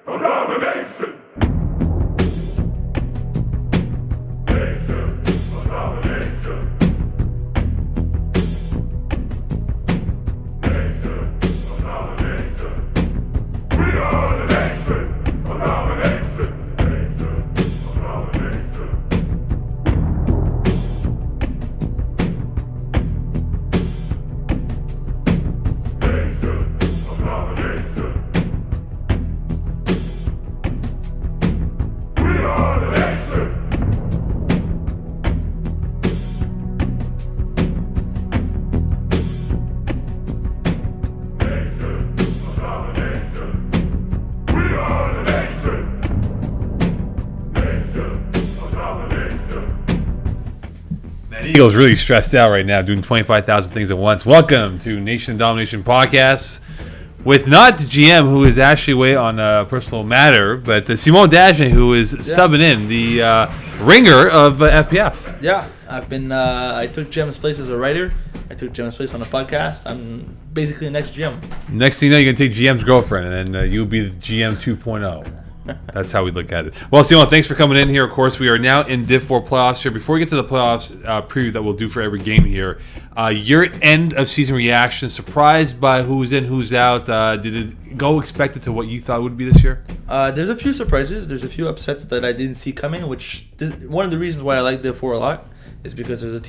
of domination. Nation of domination. Nation of domination. We are the nation of domination. Nation of domination. Nation of domination. We are the nation. Nation of domination. We are the nation. Nation of domination. Man, Eagle's really stressed out right now, doing 25,000 things at once. Welcome to Nation Domination Podcast with not the GM, who is actually away on a personal matter, but Simon Dagenet, who is subbing in, the ringer of FPF. Yeah, I've been. I took GM's place as a writer. I took GM's place on the podcast. I'm basically the next GM. Next thing you know, you're going to take GM's girlfriend, and then you'll be the GM 2.0. That's how we look at it. Well, Simon, thanks for coming in here. Of course, we are now in Div 4 playoffs here. Before we get to the playoffs preview that we'll do for every game here, your end of season reaction, surprised by who's in, who's out? Did it go expected to what you thought it would be this year? There's a few surprises. There's a few upsets that I didn't see coming, which one of the reasons why I like Div 4 a lot is because there's a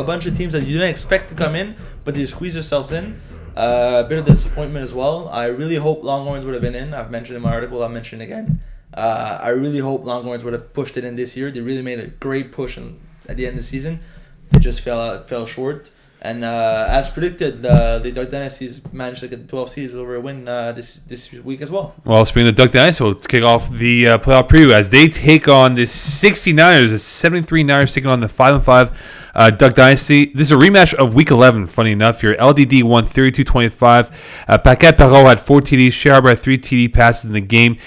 bunch of teams that you didn't expect to come in, but they squeeze themselves in. A bit of disappointment as well. I really hope Longhorns would have been in. I've mentioned in my article, I'll mention it again. I really hope Longhorns would have pushed it in this year. They really made a great push at the end of the season. It just fell short. And as predicted, the Duck Dynasties managed to get the 12 seeds over a win this week as well. Well, speaking of Duck Dynasty, we'll kick off the playoff preview as they take on the 69ers. The 73 Niners taking on the 5-5 Duck Dynasty. This is a rematch of Week 11, funny enough. Your LDD won 32-25. Paquette Perreault had 4 TDs. Sharber had 3 TD passes in the game.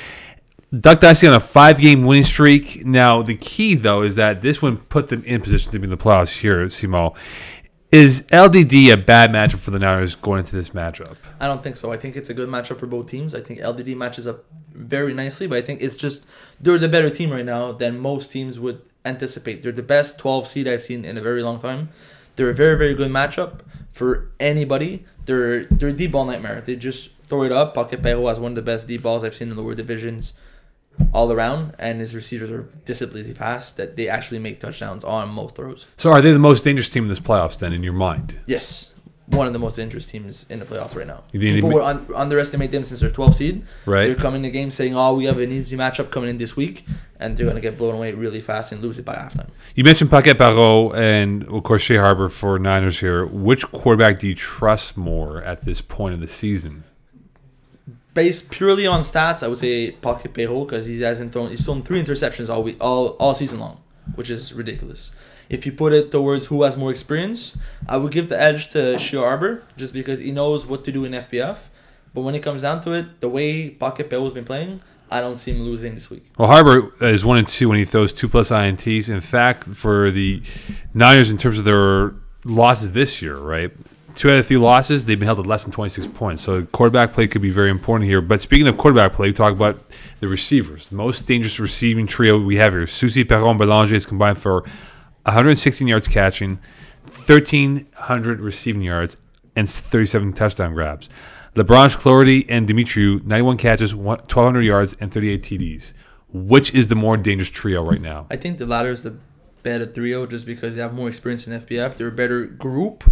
Duck Dynasty on a 5-game winning streak. Now, the key, though, is that this one put them in position to be in the playoffs here, Simo. Is LDD a bad matchup for the Niners going into this matchup? I don't think so. I think it's a good matchup for both teams. I think LDD matches up very nicely, but I think it's just they're the better team right now than most teams would anticipate. They're the best 12 seed I've seen in a very long time. They're a very, very good matchup for anybody. They're a deep ball nightmare. They just throw it up. Paquette Perreault has one of the best deep balls I've seen in the lower divisions all around, and his receivers are disciplinedly fast that they actually make touchdowns on most throws. So are they the most dangerous team in this playoffs then, in your mind? Yes. One of the most dangerous teams in the playoffs right now. You didn't People will underestimate them since they're 12 seed. Right. They're coming in the game saying, oh, we have an easy matchup coming in this week, and they're going to get blown away really fast and lose it by halftime. You mentioned Paquette Perreault and, of course, Shea Harbor for Niners here. Which quarterback do you trust more at this point of the season? Based purely on stats, I would say Paquette Perreault because he's thrown 3 interceptions all season long, which is ridiculous. If you put it towards who has more experience, I would give the edge to Shea Harbor just because he knows what to do in FPF. But when it comes down to it, the way Paquette Perreault has been playing, I don't see him losing this week. Well, Harbor is 1-2 when he throws 2+ INTs. In fact, for the Niners in terms of their losses this year, right? 2 out of 3 losses, they've been held at less than 26 points. So quarterback play could be very important here. But speaking of quarterback play, we talk about the receivers. The most dangerous receiving trio we have here. Soucy, Perron, Belanger is combined for 116 yards catching, 1,300 receiving yards, and 37 touchdown grabs. LeBranche, Clordy, and Dimitriou, 91 catches, 1,200 yards, and 38 TDs. Which is the more dangerous trio right now? I think the latter is the better trio just because they have more experience in FPF. They're a better group.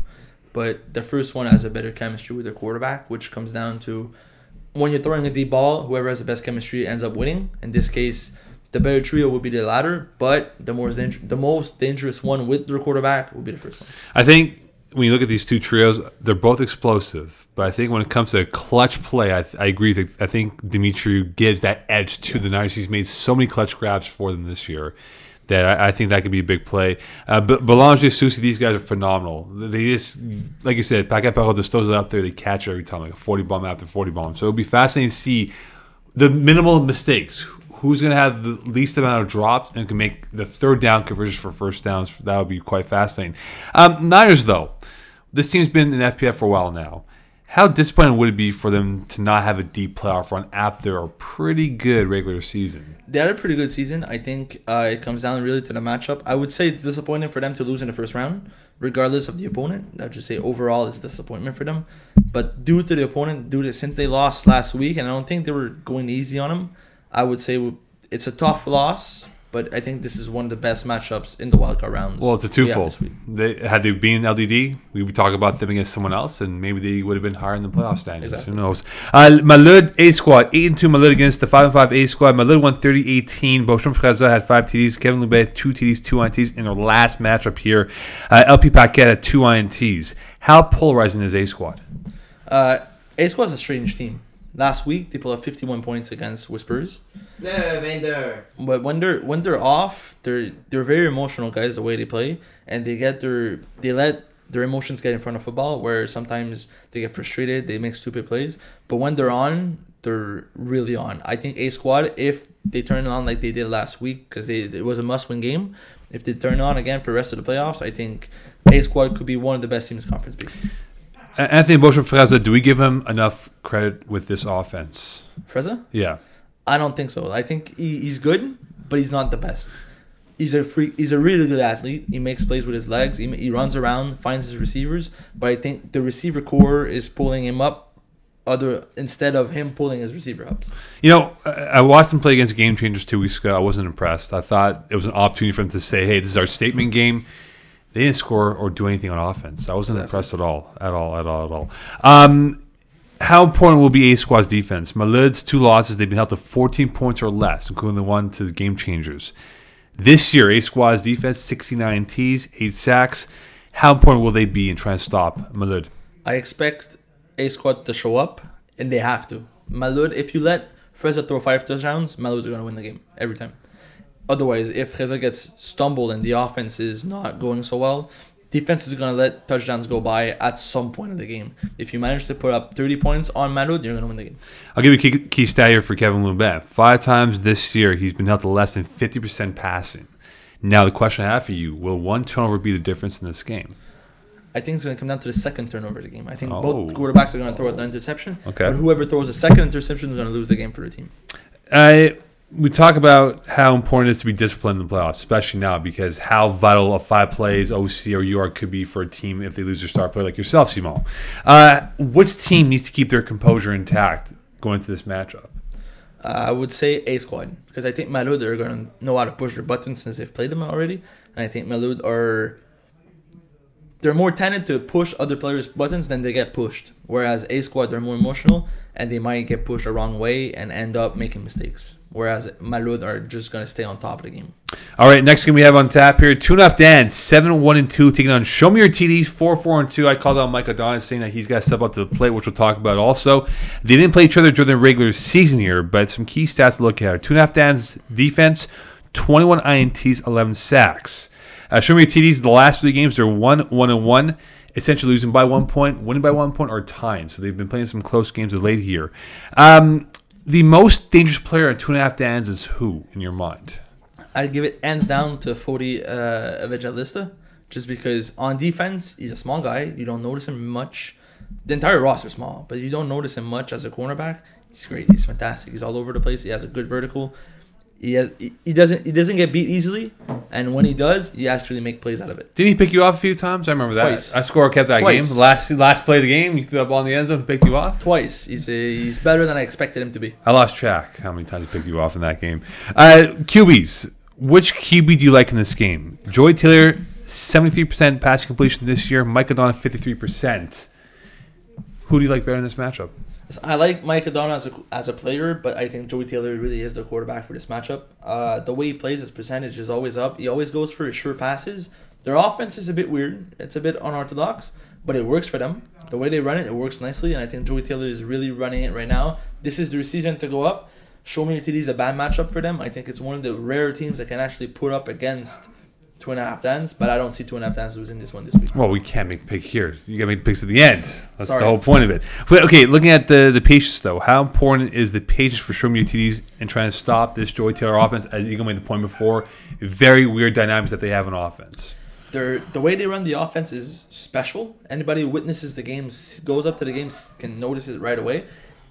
But the first one has a better chemistry with their quarterback, which comes down to when you're throwing a deep ball, whoever has the best chemistry ends up winning. In this case, the better trio would be the latter, but the most dangerous one with their quarterback would be the first one. I think when you look at these two trios, they're both explosive. But I think when it comes to clutch play, I agree. I think Dimitriou gives that edge to the Niners. He's made so many clutch grabs for them this year that I think that could be a big play. But Belanger, Soucy, these guys are phenomenal. They just, like you said, Paquette Perreault just throws it up there. They catch it every time, like a 40 bomb after 40 bomb. So it'll be fascinating to see the minimal mistakes. Who's going to have the least amount of drops and can make the third down conversions for first downs? That would be quite fascinating. Niners, though. This team's been in FPF for a while now. How disappointing would it be for them to not have a deep playoff run after a pretty good regular season? They had a pretty good season. I think it comes down really to the matchup. I would say it's disappointing for them to lose in the first round, regardless of the opponent. I'd just say overall it's a disappointment for them. But due to the opponent, since they lost last week, and I don't think they were going easy on them, I would say it's a tough loss. But I think this is one of the best matchups in the wildcard rounds. Well, it's a twofold. Had they been LDD, we would talk about them against someone else, and maybe they would have been higher in the playoff standings. Exactly. Who knows? Malud A squad 8-2. Malud against the 5-5 A squad. Malud won 30-18. Beauchamp Fraza had 5 TDs. Kevin Loubet 2 TDs, 2 INTs in their last matchup here. LP Paquette had 2 INTs. How polarizing is A squad? A squad's a strange team. Last week they pulled up 51 points against Whispers. But when they're off, they're very emotional guys. The way they play, and they let their emotions get in front of football. Where sometimes they get frustrated, they make stupid plays. But when they're on, they're really on. I think A squad, if they turn on like they did last week, because it was a must-win game. If they turn on again for the rest of the playoffs, I think A squad could be one of the best teams in Conference B. Anthony Beauchamp Fraza, do we give him enough credit with this offense? Fraza? Yeah. I don't think so. I think he's good, but he's not the best. He's a really good athlete. He makes plays with his legs. He runs around, finds his receivers. But I think the receiver core is pulling him up, instead of him pulling his receiver ups. You know, I watched him play against Game Changers 2 weeks ago. I wasn't impressed. I thought it was an opportunity for him to say, "Hey, this is our statement game." They didn't score or do anything on offense. I wasn't impressed at all. How important will be A squad's defense? Malud's 2 losses, they've been held to 14 points or less, including the one to the Game Changers. This year, A squad's defense, 69 Ts, 8 sacks. How important will they be in trying to stop Malud? I expect A squad to show up, and they have to. Malud, if you let Freza throw 5 touchdowns, Malud's going to win the game every time. Otherwise, if Freza gets stumbled and the offense is not going so well, defense is going to let touchdowns go by at some point in the game. If you manage to put up 30 points on Malud, you're going to win the game. I'll give you a key stat here for Kevin Loubet. 5 times this year, he's been held to less than 50% passing. Now, the question I have for you, will one turnover be the difference in this game? I think it's going to come down to the second turnover of the game. I think both quarterbacks are going to throw the interception. Okay. But whoever throws the second interception is going to lose the game for the team. We talk about how important it is to be disciplined in the playoffs, especially now, because how vital a 5 plays OC or UR could be for a team if they lose their star player like yourself, Simon. Which team needs to keep their composure intact going into this matchup? I would say A squad, because I think Malud are going to know how to push their buttons since they've played them already, and I think Malud they're more tended to push other players' buttons than they get pushed. Whereas A squad, they're more emotional and they might get pushed the wrong way and end up making mistakes. Whereas Malud are just going to stay on top of the game. All right, next game we have on tap here. 2.5 Dan, 7-1-2, taking on Show Me Your TDs, 4-4-2. I called out Mike Adonis saying that he's got to step up to the plate, which we'll talk about also. They didn't play each other during the regular season here, but some key stats to look at. 2.5 Dan's defense, 21 INTs, 11 sacks. Show Me Your TDs, the last 3 games, they're 1-1-1. Essentially losing by 1 point, winning by 1 point, or tying. So they've been playing some close games of late here. The most dangerous player at 2.5 Dans is who, in your mind? I'd give it hands down to Fodi Evangelista, just because on defense, he's a small guy. You don't notice him much. The entire roster's small, but you don't notice him much as a cornerback. He's great. He's fantastic. He's all over the place. He has a good vertical. He doesn't get beat easily, and when he does, he actually make plays out of it. Didn't he pick you off a few times? I remember that. Twice. I score kept that Twice. game. Last play of the game, you threw up on the end zone and picked you off? Twice. He's better than I expected him to be. I lost track how many times he picked you off in that game. QBs. Which QB do you like in this game? Joy Taylor, 73% pass completion this year. Mike Adona, 53%. Who do you like better in this matchup? I like Mike Adona as a player, but I think Joey Taylor really is the quarterback for this matchup. The way he plays, his percentage is always up. He always goes for his sure passes. Their offense is a bit weird. It's a bit unorthodox, but it works for them. The way they run it, it works nicely, and I think Joey Taylor is really running it right now. This is their season to go up. Show Me Your TD is a bad matchup for them. I think it's one of the rare teams that can actually put up against 2.5 Dans, but I don't see 2.5 Dans losing this one this week. Well, we can't make pick here. You got to make picks at the end. That's Sorry. the whole point of it. But, okay, looking at the patience, though, how important is the patience for Show Me Your TDs and trying to stop this Joy Taylor offense? As Eagle made the point before, very weird dynamics that they have in offense. The way they run the offense is special. Anybody who witnesses the games, goes up to the games, can notice it right away.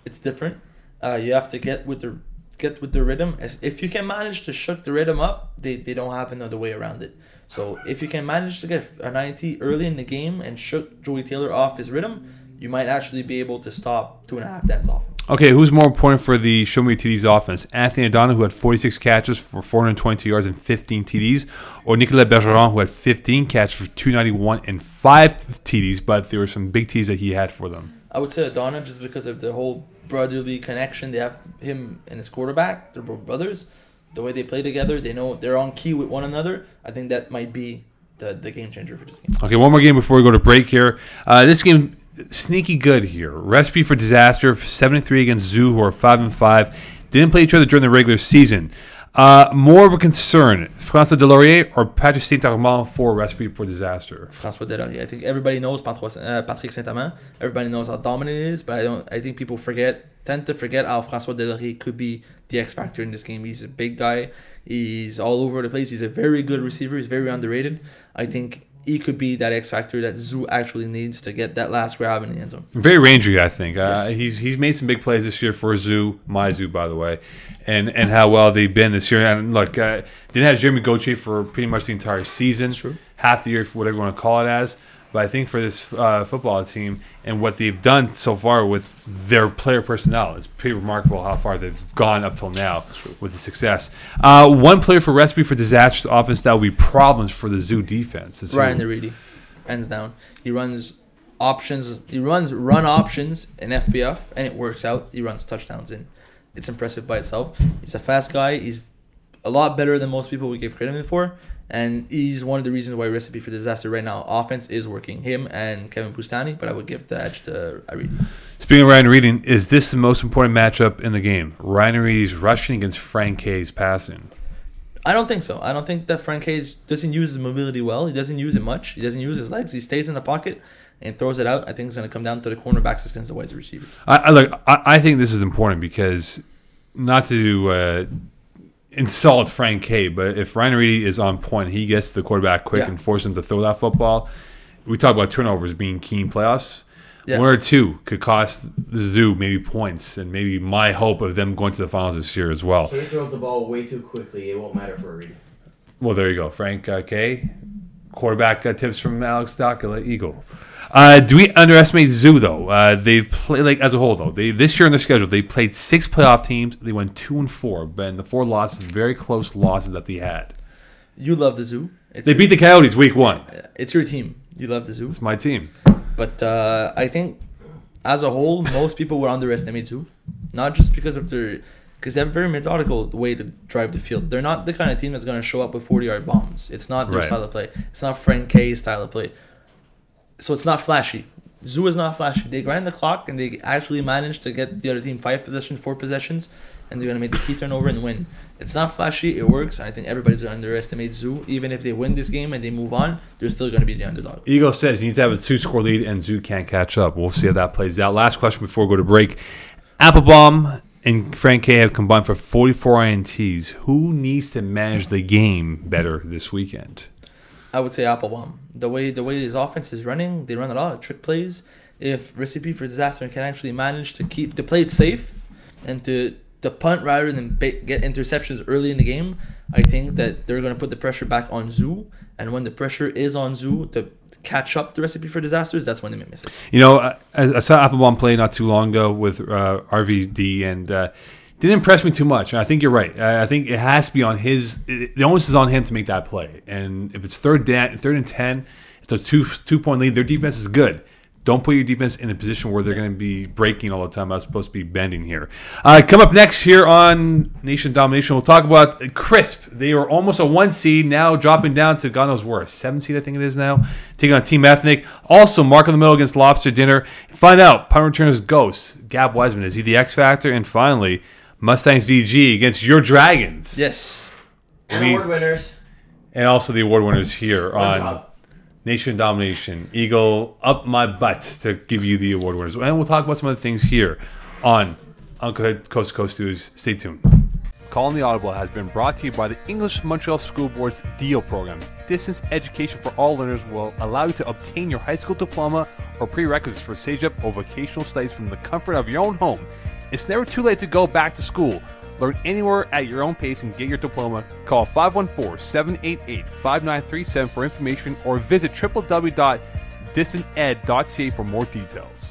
It's different. You have to get with the rhythm. If you can manage to shook the rhythm up, they don't have another way around it. So if you can manage to get an INT early in the game and shook Joey Taylor off his rhythm, you might actually be able to stop 2.5 Dan's offense. Okay, who's more important for the Show Me TD's offense? Anthony Adana, who had 46 catches for 422 yards and 15 TDs, or Nicolas Bergeron, who had 15 catches for 291 and 5 TDs, but there were some big TDs that he had for them. I would say Adana, just because of the whole brotherly connection they have, him and his quarterback. They're both brothers. The way they play together, they know they're on key with one another. I think that might be the game changer for this game. Okay, one more game before we go to break here. This game, sneaky good here. Recipe for disaster, 7-3 against Zoo, who are 5-5. Didn't play each other during the regular season. More of a concern, François Delaurier or Patrick Saint-Armand for Recipe for Disaster? François Delaurier. I think everybody knows Patrick Saint-Amand. Everybody knows how dominant it is, but I think people tend to forget how François Delaurier could be the X factor in this game. He's a big guy. He's all over the place. He's a very good receiver. He's very underrated. I think he could be that X factor that Zoo actually needs to get that last grab in the end zone. Very rangy, I think. Yes. He's made some big plays this year for Zoo, my Zoo, by the way, and how well they've been this year. And look, didn't have Jeremy Gauthier for pretty much the entire season, True. half the year, for whatever you want to call it as. But I think for this football team and what they've done so far with their player personnel, it's pretty remarkable how far they've gone up till now with the success. One player for Recipe for Disaster's offense that will be problems for the Zoo defense. Ryan Naridi, hands down. He runs options. He runs run options in FBF, and it works out. He runs touchdowns in. It's impressive by itself. He's a fast guy. He's a lot better than most people would give credit for. And he's one of the reasons why Recipe for Disaster right now offense is working. Him and Kevin Bustani, but I would give the edge to Aridi. Speaking of Ryan Aridi, is this the most important matchup in the game? Ryan Aridi's rushing against Frank K's passing. I don't think so. I don't think that Frank Hayes doesn't use his mobility well. He doesn't use it much. He doesn't use his legs. He stays in the pocket and throws it out. I think it's going to come down to the cornerbacks against the wide receivers. I think this is important because, not to insult Frank K, but if Ryan Aridi is on point, he gets the quarterback quick and forces him to throw that football. We talk about turnovers being key in playoffs. Yeah. One or two could cost the Zoo maybe points and maybe my hope of them going to the finals this year as well. K throws the ball way too quickly. It won't matter for Aridi. Well, there you go. Frank K. Quarterback tips from Alex Stockula, Eagle. Do we underestimate Zoo, though? They've played, as a whole, though. This year on their schedule, they played 6 playoff teams. They went 2-4, but in the 4 losses, very close losses that they had. You love the Zoo. They beat the Coyotes week 1. It's your team. You love the Zoo. It's my team. But I think, as a whole, most people would underestimate Zoo. Not just because they have a very methodical way to drive the field. They're not the kind of team that's going to show up with 40-yard bombs. It's not their style of play. It's not Frank K's style of play. So it's not flashy. Zoo is not flashy. They grind the clock and they actually manage to get the other team 5 possessions, 4 possessions, and they're going to make the key turnover and win. It's not flashy. It works. I think everybody's going to underestimate Zoo. Even if they win this game and they move on, they're still going to be the underdog. Eagle says you need to have a 2-score lead and Zoo can't catch up. We'll see how that plays out. Last question before we go to break. Applebaum and Frank K have combined for 44 INTs. Who needs to manage the game better this weekend? I would say Applebaum. The way his offense is running, they run a lot of trick plays. If Recipe for Disaster can actually manage to play it safe and to punt rather than get interceptions early in the game, I think that they're going to put the pressure back on Zoo. And when the pressure is on Zoo to catch up the Recipe for Disasters, that's when they may miss it. You know, I saw Applebaum play not too long ago with RVD and didn't impress me too much. And I think you're right. I think it has to be on his. The onus is on him to make that play. And if it's third and 10, it's a two-point lead. Their defense is good. Don't put your defense in a position where they're going to be breaking all the time. I'm supposed to be bending here. Come up next here on Nation Domination, we'll talk about Crisp. They were almost a 1 seed, now dropping down to God knows where, 7 seed I think it is now, taking on Team Ethnic. Also, Mark in the middle against Lobster Dinner. Find out, punt returners Ghost, Gab Wiseman, is he the X Factor? And finally, Mustangs DG against your Dragons. Yes. And award winners. And also the award winners here Good on job. Nation Domination. Eagle up my butt to give you the award winners. And we'll talk about some other things here on Uncle Head Coast to Coast News. Stay tuned. Call on the Audible has been brought to you by the English Montreal School Board's DEAL program. Distance education for all learners will allow you to obtain your high school diploma or prerequisites for CEGEP or vocational studies from the comfort of your own home. It's never too late to go back to school. Learn anywhere at your own pace and get your diploma. Call 514-788-5937 for information or visit www.distanted.ca for more details.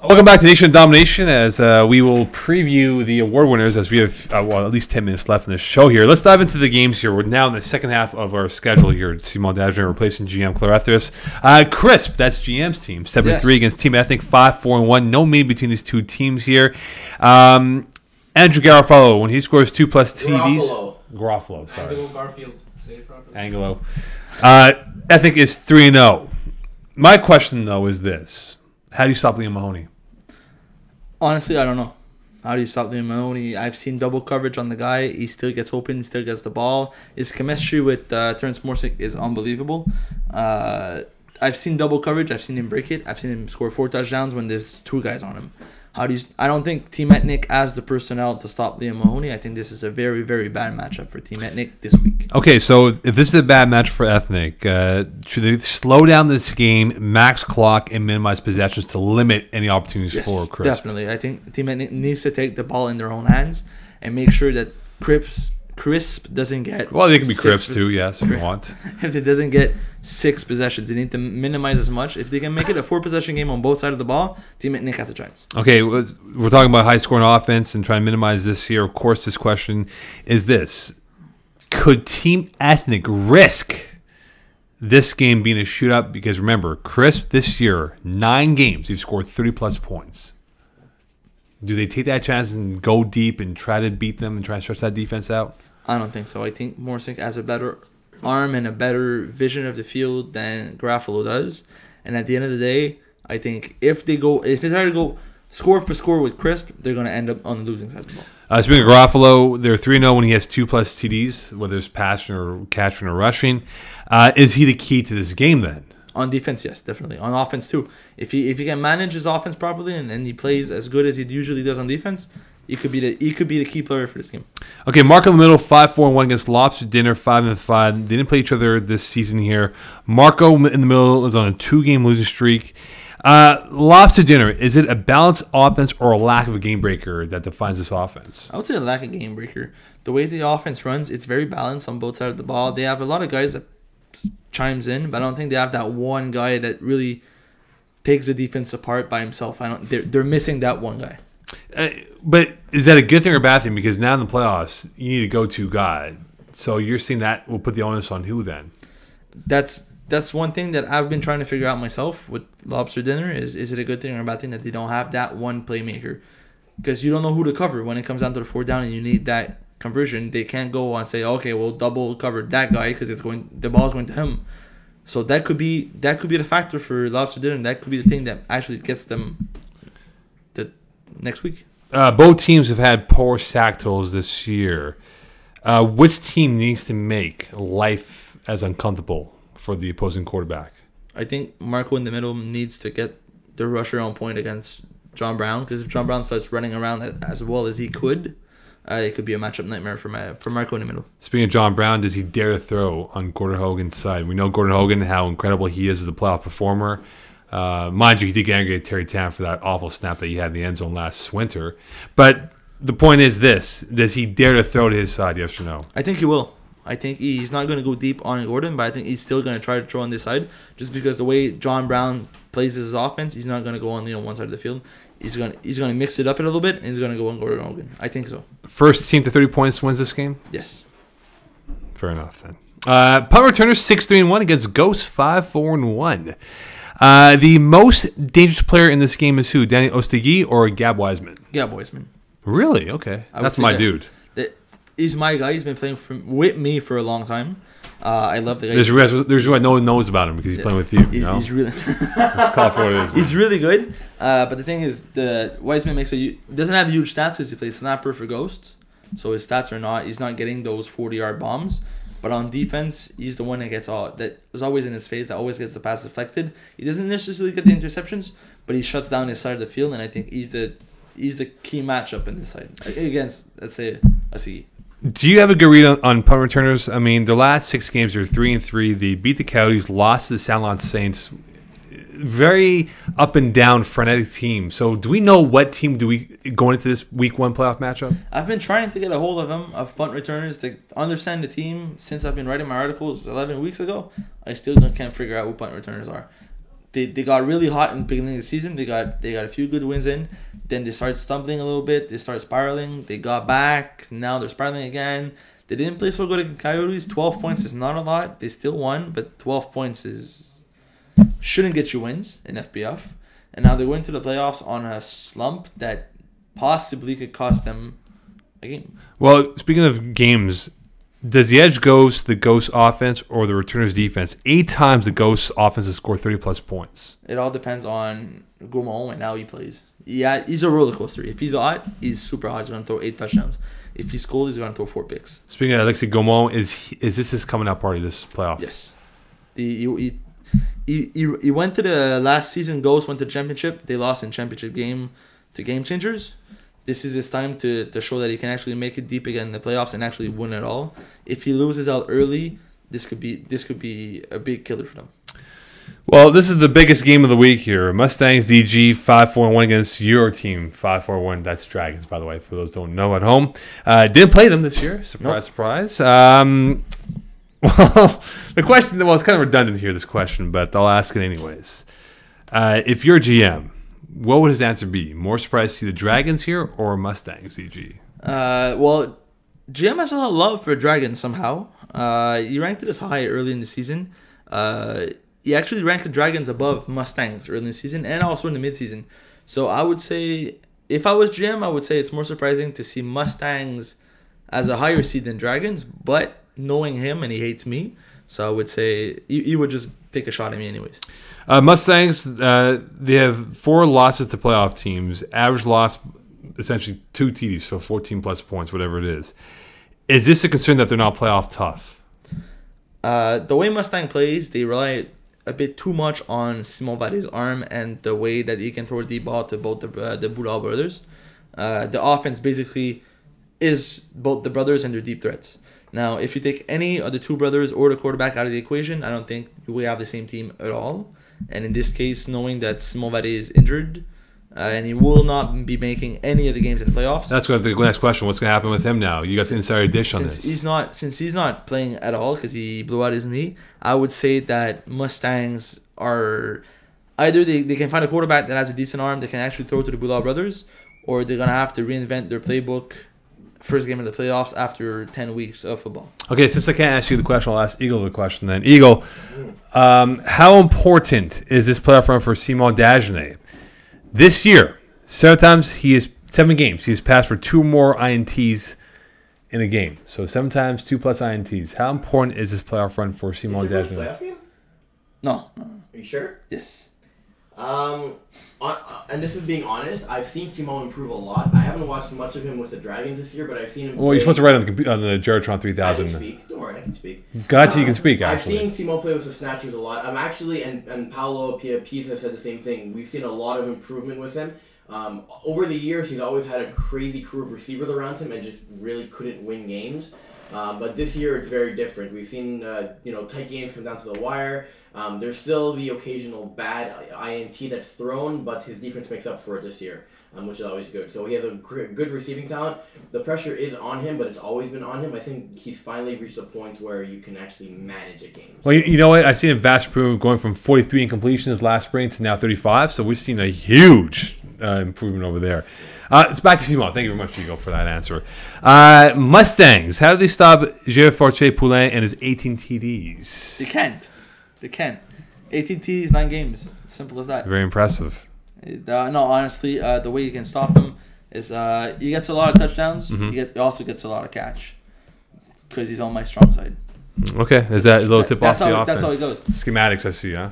Welcome back to Nation of Domination, as we will preview the award winners as we have at least 10 minutes left in this show here. Let's dive into the games here. We're now in the second half of our schedule here. Simon Dagener replacing GM Claire Etheris. Crisp, that's GM's team. 7-3 against Team Ethnic, 5-4-1. No mean between these two teams here. Andrew Garofalo, when he scores 2+ TDs. Garofalo, sorry. Angelo Garfield. Say it properly. Angelo. Ethnic is 3-0. My question, though, is this. How do you stop Liam Mahoney? Honestly, I don't know. How do you stop Liam Mahoney? I've seen double coverage on the guy. He still gets open. He still gets the ball. His chemistry with Terrence Morsick is unbelievable. I've seen double coverage. I've seen him break it. I've seen him score 4 touchdowns when there's 2 guys on him. I don't think Team Ethnic has the personnel to stop Liam Mahoney. I think this is a very, very bad matchup for Team Ethnic this week. Okay, so if this is a bad match for Ethnic, should they slow down this game, max clock, and minimize possessions to limit any opportunities for Crisp? Definitely. I think Team Ethnic needs to take the ball in their own hands and make sure that Crisp doesn't get... Well, they can be Crisp too, yes, if you want. If it doesn't get 6 possessions, they need to minimize as much. If they can make it a 4-possession game on both sides of the ball, Team Ethnic has a chance. Okay, we're talking about high-scoring offense and trying to minimize this here. Of course, this question is this. Could Team Ethnic risk this game being a shootout? Because remember, Crisp this year, 9 games, he's scored 30-plus points. Do they take that chance and go deep and try to beat them and try to stretch that defense out? I don't think so. I think Morsick has a better arm and a better vision of the field than Garofalo does. And at the end of the day, I think if they try to go score for score with Crisp, they're going to end up on the losing side of the ball. Speaking of Garofalo, they're 3-0 when he has 2+ TDs, whether it's passing or catching or rushing. Is he the key to this game then? On defense, yes, definitely. On offense, too. If he can manage his offense properly and he plays as good as he usually does on defense, he could be the key player for this game. Okay, Mark in the middle, 5-4-1 against Lobster Dinner, 5-5. They didn't play each other this season here. Marco in the middle is on a 2-game losing streak. Lobster Dinner, is it a balanced offense or a lack of a game breaker that defines this offense? I would say a lack of game breaker. The way the offense runs, it's very balanced on both sides of the ball. They have a lot of guys that chimes in, but I don't think they have that one guy that really takes the defense apart by himself. They're missing that one guy. But is that a good thing or a bad thing? Because now in the playoffs, you need a go-to guy. So you're seeing that will put the onus on who then? That's one thing that I've been trying to figure out myself with Lobster Dinner. Is it a good thing or a bad thing that they don't have that one playmaker? Because you don't know who to cover when it comes down to the 4th down and you need that conversion. They can't go and say, okay, we'll double cover that guy because the ball's going to him. So that could be the factor for Lobster Dinner. And that could be the thing that actually gets them next week. Both teams have had poor sack totals this year. Which team needs to make life as uncomfortable for the opposing quarterback? I think Marco in the middle needs to get the rusher on point against John Brown, because if John Brown starts running around as well as he could, it could be a matchup nightmare for Marco in the middle. Speaking of John Brown, does he dare to throw on Gordon Hogan's side? We know Gordon Hogan, how incredible he is as a playoff performer. Mind you, he did get angry at Terry Tan for that awful snap that he had in the end zone last winter. But the point is this. Does he dare to throw to his side, yes or no? I think he will. I think he's not going to go deep on Gordon, but I think he's still going to try to throw on this side, just because the way John Brown plays his offense, he's not going to go only on one side of the field. He's going to mix it up a little bit, and he's going to go on Gordon Hogan. I think so. First team to 30 points wins this game? Yes. Fair enough, then. Punt returners 6-3-1 against Ghost 5-4-1. The most dangerous player in this game is who? Danny Ostegui or Gab Wiseman? Gab Wiseman. Really? Okay. That's my dude. He's my guy. He's been playing with me for a long time. I love the guy. There's why no one knows about him, because he's playing with you. He's really. Let's call it for what it is. He's really good. But the thing is, the Wiseman doesn't have huge stats because he plays snapper for Ghosts, so his stats are not. He's not getting those 40-yard bombs. But on defense, he's the one that is always in his face, that always gets the pass deflected. He doesn't necessarily get the interceptions, but he shuts down his side of the field, and I think he's the key matchup in this side against, let's say, a CE. Do you have a good read on punt returners? I mean, their last 6 games are 3-3. They beat the Coyotes, lost to the San Lon Saints. Very up and down, frenetic team. So, do we know what team going into this Week 1 playoff matchup? I've been trying to get a hold of them, of punt returners, to understand the team since I've been writing my articles 11 weeks ago. I still can't figure out who punt returners are. They got really hot in the beginning of the season. They got a few good wins in. Then they started stumbling a little bit. They started spiraling. They got back. Now they're spiraling again. They didn't play so good against Coyotes. 12 points is not a lot. They still won, but 12 points shouldn't get you wins in FBF. And now they're going to the playoffs on a slump that possibly could cost them a game. Well, speaking of games, does the edge go to the Ghost offense or the returners defense? 8 times the Ghost offense has scored 30-plus points. It all depends on Gaumont and how he plays. Yeah, he's a roller coaster. If he's hot, he's super hot. He's going to throw 8 touchdowns. If he's cold, he's going to throw 4 picks. Speaking of Alexis Gaumont, is this his coming out party this playoff? Yes. He went to the last season. Ghost went to the championship. They lost in championship game to Game Changers. This is his time to show that he can actually make it deep again in the playoffs and actually win it all. If he loses out early, this could be a big killer for them. Well, this is the biggest game of the week here. Mustangs DG 5-4-1 against your team 5-4-1. That's Dragons, by the way, for those who don't know at home. Didn't play them this year. Surprise, surprise. Well, the question, it's kind of redundant here, this question, but I'll ask it anyways. If you're GM, what would his answer be? More surprised to see the Dragons here or Mustangs DG? Well, GM has a lot of love for Dragons somehow. He ranked it as high early in the season. He actually ranked the Dragons above Mustangs early in the season and also in the midseason. So I would say, if I was GM, I would say it's more surprising to see Mustangs as a higher seed than Dragons, but knowing him, and he hates me, So I would say you would just take a shot at me anyways. Mustangs, they have 4 losses to playoff teams. Average loss, essentially 2 TDs, so 14 plus points, whatever it is. Is this a concern that they're not playoff tough? The way Mustang plays, they rely a bit too much on Simon Vade's arm and the way that he can throw the deep ball to both the Boudal brothers. The offense basically is both the brothers and their deep threats. Now, if you take any of the 2 brothers or the quarterback out of the equation, I don't think we have the same team at all. And in this case, knowing that Simon Vade is injured and he will not be making any of the games in the playoffs. That's going to be the next question. What's going to happen with him now? You got the insider dish on this. Since he's not playing at all because he blew out his knee, I would say that Mustangs are either they can find a quarterback that has a decent arm that can actually throw to the Boudal brothers, or they're going to have to reinvent their playbook first game of the playoffs after 10 weeks of football. Okay, since I can't ask you the question, I'll ask Eagle the question then. Eagle, how important is this playoff run for Simon Dagenet? This year, 7 games, he's passed for 2 more INTs in a game. So 7 times, 2 plus INTs. How important is this playoff run for Simon Dagenet? Playoff game? No. Are you sure? Yes. And this is being honest, I've seen Simon improve a lot. I haven't watched much of him with the Dragons this year, but I've seen him. Well, you're supposed to write on the Geratron 3000. I can speak. Don't worry, I can speak. Gotcha, you can speak, actually. I've seen Simon play with the Snatchers a lot. I'm actually, and Paolo Pisa said the same thing. We've seen a lot of improvement with him. Over the years, he's always had a crazy crew of receivers around him and just really couldn't win games. But this year, it's very different. We've seen tight games come down to the wire. There's still the occasional bad INT that's thrown, but his defense makes up for it this year, which is always good. So he has a good receiving talent. The pressure is on him, but it's always been on him. I think he's finally reached a point where you can actually manage a game. Well, you know what? I've seen a vast improvement going from 43 incompletions last spring to now 35, so we've seen a huge improvement over there. It's back to Simon. Thank you very much, Eagle, for that answer. Mustangs, how do they stop Gilles Fortier-Poulin and his 18 TDs? They can't. They can. 18 TDs, 9 games. It's simple as that. Very impressive. No, honestly, the way you can stop him is he gets a lot of touchdowns. Mm-hmm. He also gets a lot of catch because he's on my strong side. Okay, is that a little tip off the offense? That's how it goes. Schematics, I see, huh?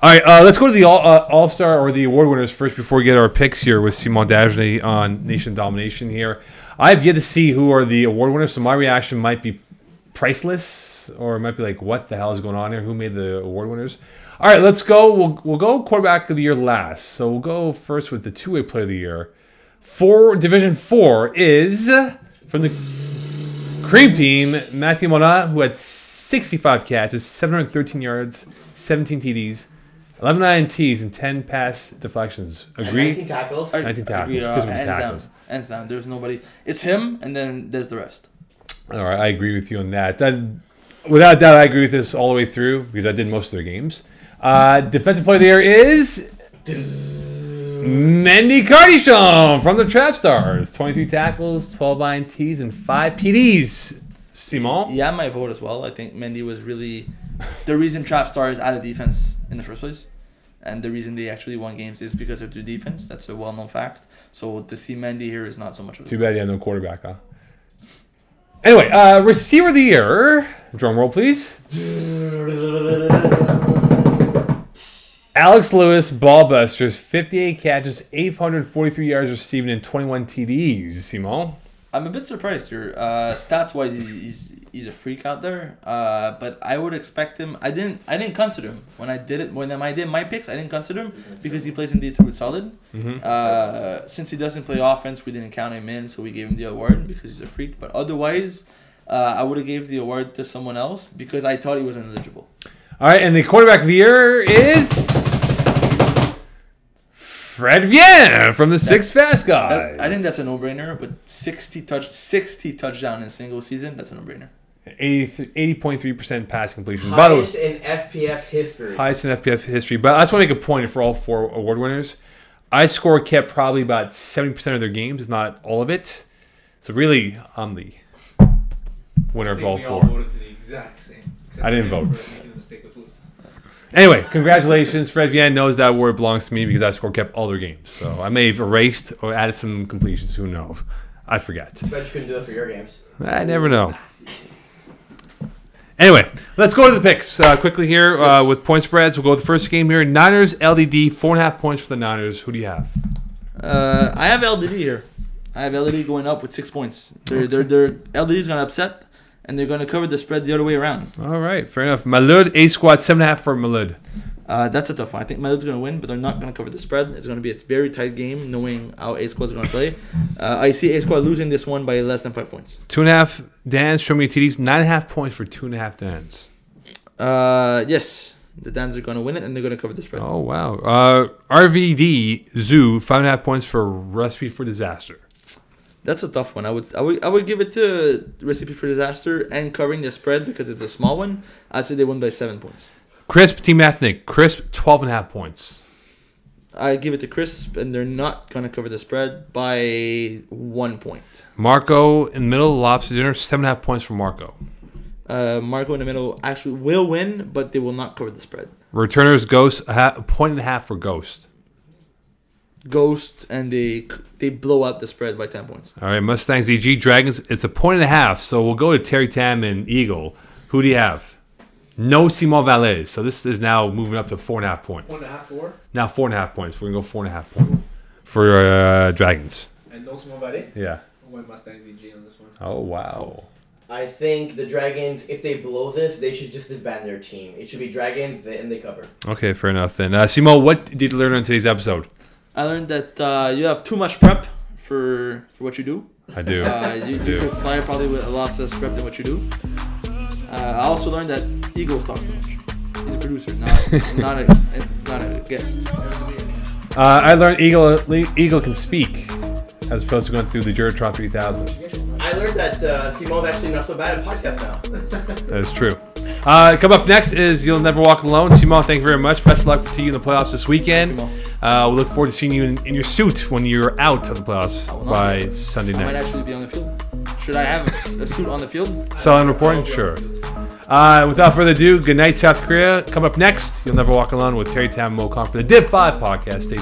All right, let's go to the All-Star or the award winners first before we get our picks here with Simon Dagenet on Nation Domination here. I've yet to see who are the award winners, so my reaction might be priceless. Or it might be like, what the hell is going on here? Who made the award winners? All right, let's go. We'll go quarterback of the year last. So we'll go first with the 2-way player of the year. For Division 4 is from the Cream Team, Matthew Monat, who had 65 catches, 713 yards, 17 TDs, 11 INTs, and 10 pass deflections. Agree? 19 tackles. 19 tackles. Hands down. There's nobody. It's him, and then there's the rest. All right, I agree with you on that. Without doubt, I agree with this all the way through because I did most of their games. Defensive player of the year is Mendy Cardichon from the Trap Stars. 23 tackles, 12 INTs, and 5 PDs. Simon? Yeah, my vote as well. I think Mendy was really the reason Trap Stars out of defense in the first place. And the reason they actually won games is because of their defense. That's a well-known fact. So to see Mendy here is not so much of a Too bad you had no quarterback, huh? Anyway, receiver of the year. Drum roll, please. Alex Lewis, Ballbusters, 58 catches, 843 yards receiving, and 21 TDs. Simon? I'm a bit surprised here. Stats-wise, he's a freak out there. But I would expect him. I didn't consider him when I did my picks. I didn't consider him because he plays in D2 with solid. Mm-hmm. Since he doesn't play offense, we didn't count him in, so we gave him the award because he's a freak. But otherwise, I would have gave the award to someone else because I thought he was ineligible. All right, and the quarterback of the year is Fred Vienne from the Six Fast Guys. I think that's a no-brainer. But 60 touchdown in a single season, that's a no-brainer. 80.3% pass completion. Highest in FPF history. Highest in FPF history. But I just want to make a point for all 4 award winners. iScore kept probably about 70% of their games, not all of it. So really, I'm the winner of all 4. We all voted for the exact same. I didn't vote. Making a mistake with Lewis. Anyway, congratulations. Fred Vienne knows that award belongs to me because iScore kept all their games. So I may have erased or added some completions. Who knows? I forget. I bet you couldn't do it for your games. I never know. Anyway, let's go to the picks quickly here with point spreads. We'll go with the first game here. Niners, LDD, 4.5 points for the Niners. Who do you have? I have LDD here. I have LDD going up with 6 points. Their LDD is going to upset, and they're going to cover the spread the other way around. All right, fair enough. Malud, A squad, 7.5 for Malud. That's a tough one. I think Malud's going to win, but they're not going to cover the spread. It's going to be a very tight game, knowing how A squad's going to play. I see A squad losing this one by less than 5 points. 2.5 Dans, show me TDs. 9.5 points for 2.5 Dans. Yes, the Dans are going to win it, and they're going to cover the spread. Oh, wow. RVD, Zoo, 5.5 points for Recipe for Disaster. That's a tough one. I would give it to Recipe for Disaster and covering the spread because it's a small one. I'd say they win by 7 points. Crisp, Team Ethnic. Crisp, 12.5 points. I give it to Crisp, and they're not going to cover the spread by 1 point. Marco in the middle, Lobster Dinner, 7.5 points for Marco. Marco in the middle actually will win, but they will not cover the spread. Returners, Ghost, 1.5 for Ghost. Ghost, and they blow out the spread by 10 points. All right, Mustangs, EG, Dragons, it's a 1.5, so we'll go to Terry Tam and Eagle. Who do you have? No Simon Valles, so this is now moving up to 4.5 points. 1.5, 4. Now 4.5 points. We're going to go 4.5 points for Dragons. And no small body. Yeah. I went Mustang DG on this one. Oh, wow. I think the Dragons, if they blow this, they should just disband their team. It should be Dragons, and they cover. Okay, fair enough then. Simon, what did you learn on today's episode? I learned that you have too much prep for what you do. I do. You could fly probably with a lot less prep than what you do. I also learned that Eagles talk too much. He's a producer, not a guest. I learned Eagle can speak as opposed to going through the Juratron 3000. I learned that Simon's actually not so bad at podcasts now. That is true. Come up next is You'll Never Walk Alone. Simon, thank you very much. Best of luck to you in the playoffs this weekend. We look forward to seeing you in your suit when you're out of the playoffs by Sunday night. I might actually be on the field. Should I have a suit on the field? Silent reporting? Sure. Without further ado, good night, South Korea. Come up next, You'll Never Walk Alone with Terry Tam and Mo Khan for the Div 5 podcast. Stay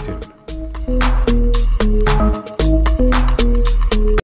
tuned.